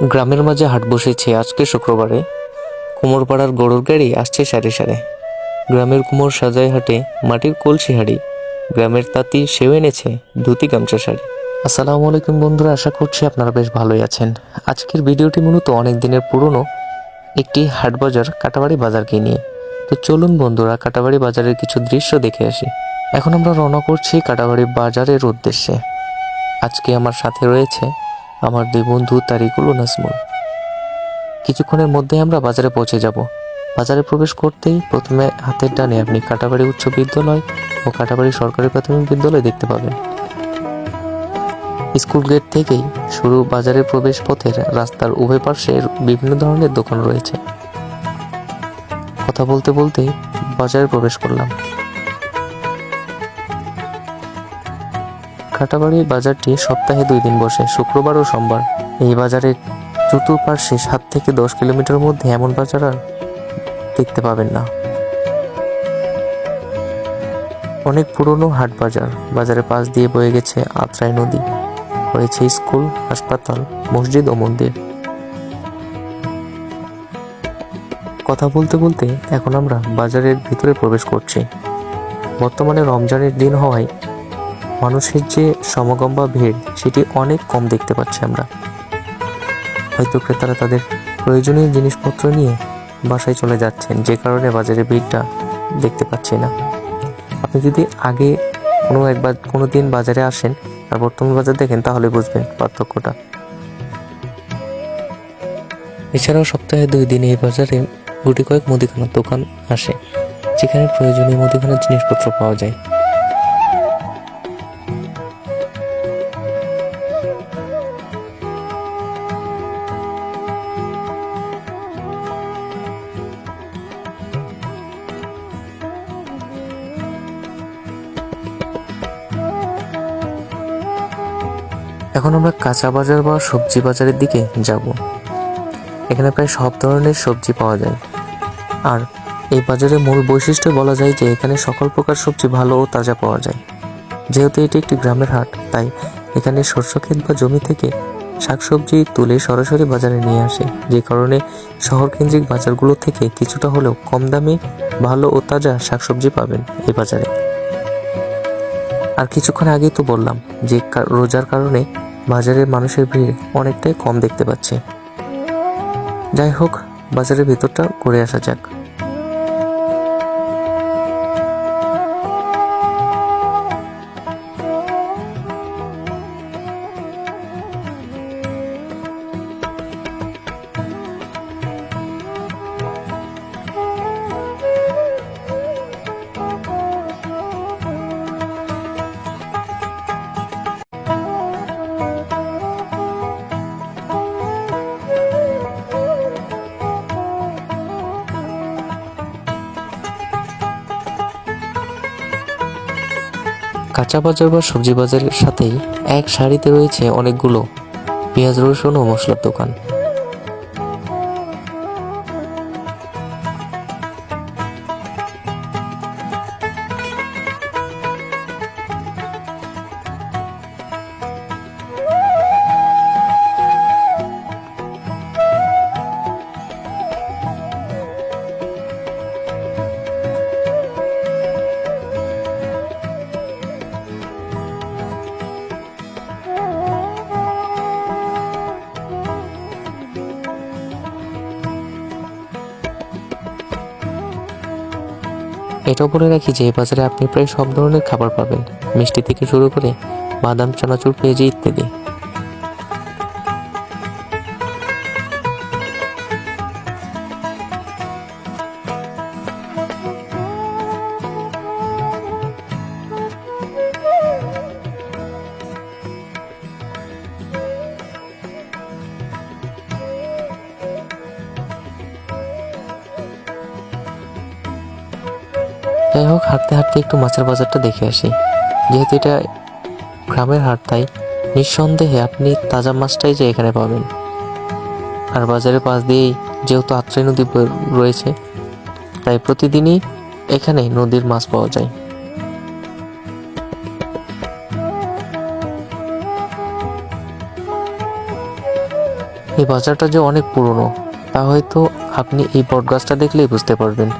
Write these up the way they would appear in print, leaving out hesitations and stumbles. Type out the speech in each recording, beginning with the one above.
গ্রামের মাঝে হাট বসেছে আজকে শুক্রবারে। কুমোরপাড়ার গরুর গাড়ি আসছে সারি সারে। গ্রামের কুমোর সাজায় হাটে মাটির কলসি হাঁড়ি। গ্রামের তাঁতি সেও এনেছে ধুতি গামছা শাড়ি। আসসালামু আলাইকুম বন্ধুরা, আশা করছি আপনারা বেশ ভালোই আছেন। আজকের ভিডিওটি মূলত অনেক দিনের পুরনো একটি হাট বাজার কাটাবাড়ি বাজারকে নিয়ে। তো চলুন বন্ধুরা, কাটাবাড়ি বাজারের কিছু দৃশ্য দেখে আসি। এখন আমরা রওনা করছি কাটাবাড়ি বাজারের উদ্দেশ্যে। আজকে আমার সাথে রয়েছে আমার দুই বন্ধু তারিকুল ও নাজমুল। কিছুক্ষণের মধ্যে আমরা বাজারে পৌঁছে যাব। বাজারে প্রবেশ করতেই প্রথমে হাতের ডানে আপনি কাটাবাড়ি উচ্চ বিদ্যালয় ও কাটাবাড়ি সরকারি প্রাথমিক বিদ্যালয় দেখতে পাবেন। স্কুল গেট থেকেই শুরু বাজারের প্রবেশ পথের রাস্তার উভয় পাশে বিভিন্ন ধরনের দোকান রয়েছে। কথা বলতে বলতে বাজারে প্রবেশ করলাম। কাটাবাড়ি বাজারটি সপ্তাহে 2 দিন বসে, শুক্রবার ও সোমবার। এই বাজারের চতুর্পার্শ্বে 7 থেকে 10 কিলোমিটার মধ্যে এমন বাজার আর দেখতে পাবেন না। অনেক পুরনো হাট বাজার। বাজারের পাশ দিয়ে বয়ে গেছে আত্রাই নদী। রয়েছে স্কুল, হাসপাতাল, মসজিদ ও মন্দির। কথা বলতে বলতে এখন আমরা বাজারের ভিতরে প্রবেশ করছি। বর্তমানে রমজানের দিন হওয়ায় মানুষের যে সমাগম বা ভিড় সেটি অনেক কম দেখতে পাচ্ছি আমরা। হয়তো ক্রেতারা তাদের প্রয়োজনীয় জিনিসপত্র নিয়ে বাসায় চলে যাচ্ছেন, যে কারণে বাজারে ভিড়টা দেখতে পাচ্ছি না। আপনি যদি আগে কোনো দিন বাজারে আসেন আর বর্তমান বাজার দেখেন তাহলে বুঝবেন পার্থক্যটা। এছাড়াও সপ্তাহে 2 দিন এই বাজারে গুটি কয়েক মুদিখানার দোকান আসে, যেখানে প্রয়োজনীয় মুদিখানার জিনিসপত্র পাওয়া যায়। এখন আমরা কাঁচা বাজার বা সবজি বাজারের দিকে যাব। এখানে প্রায় সব ধরনের সবজি পাওয়া যায়। আর এই বাজারের মূল বৈশিষ্ট্য বলা যায় যে এখানে সকল প্রকার সবজি ভালো ও তাজা পাওয়া যায়। যেহেতু এটি একটি গ্রামের হাট, তাই এখানে শস্য ক্ষেত বা জমি থেকে শাকসবজি তুলে সরাসরি বাজারে নিয়ে আসে, যে কারণে শহর কেন্দ্রিক বাজারগুলো থেকে কিছুটা হলেও কম দামে ভালো ও তাজা শাকসবজি পাবেন এই বাজারে। আর কিছুক্ষণ আগেই তো বললাম যে রোজার কারণে বাজারের মানুষের ভিড় অনেকটাই কম দেখতে পাচ্ছি। যাই হোক, বাজারের ভেতরটা ঘুরে আসা যাক। কাঁচা বাজার বা সবজি বাজারের সাথেই এক সারিতে রয়েছে অনেকগুলো পেঁয়াজ, রসুন ও মশলার দোকান। এটাও বলে রাখি যে এই বাজারে আপনি প্রায় সব ধরনের খাবার পাবেন, মিষ্টি থেকে শুরু করে বাদাম, চানাচুর, পেঁয়াজি ইত্যাদি। যাই হোক, হাঁটতে হাঁটতে একটু মাছের বাজারটা দেখে আসি। যেহেতু এটা গ্রামের হাট, তাই নিঃসন্দেহে আপনি তাজা মাছটাই যে এখানে পাবেন। আর বাজারের পাশ দিয়েই যেহেতু আত্রাই নদী রয়েছে, তাই প্রতিদিনই এখানে নদীর মাছ পাওয়া যায়। এই বাজারটা যে অনেক পুরনো তা হয়তো আপনি এই বটগাছটা দেখলেই বুঝতে পারবেন।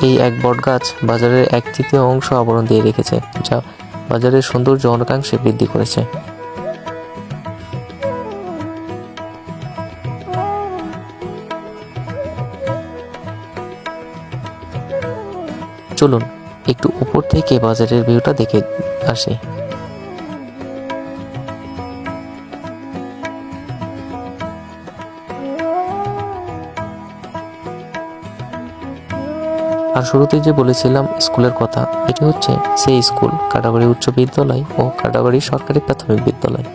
এই এক বটগাছ বাজারের 1/3 অংশ আবরণ দিয়ে রেখেছে, যা বাজারের সৌন্দর্য অনেকাংশে বৃদ্ধি করেছে। চলুন একটু উপর থেকে বাজারের ভিউটা দেখে আসি। আর শুরুতেই যে বলেছিলাম স্কুলের কথা, এটি হচ্ছে সেই স্কুল, কাটাবাড়ি উচ্চ বিদ্যালয় ও কাটাবাড়ি সরকারি প্রাথমিক বিদ্যালয়।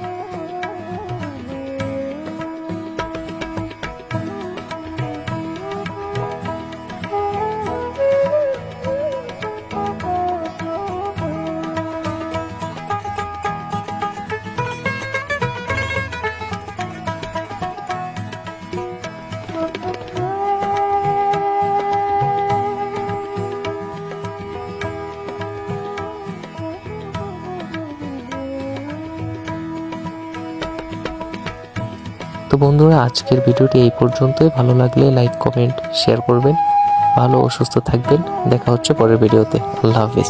তো বন্ধুরা, আজকের ভিডিওটি এই পর্যন্তই। ভালো লাগলে লাইক, কমেন্ট, শেয়ার করবেন। ভালো ও সুস্থ থাকবেন। দেখা হচ্ছে পরের ভিডিওতে। আল্লাহ হাফিজ।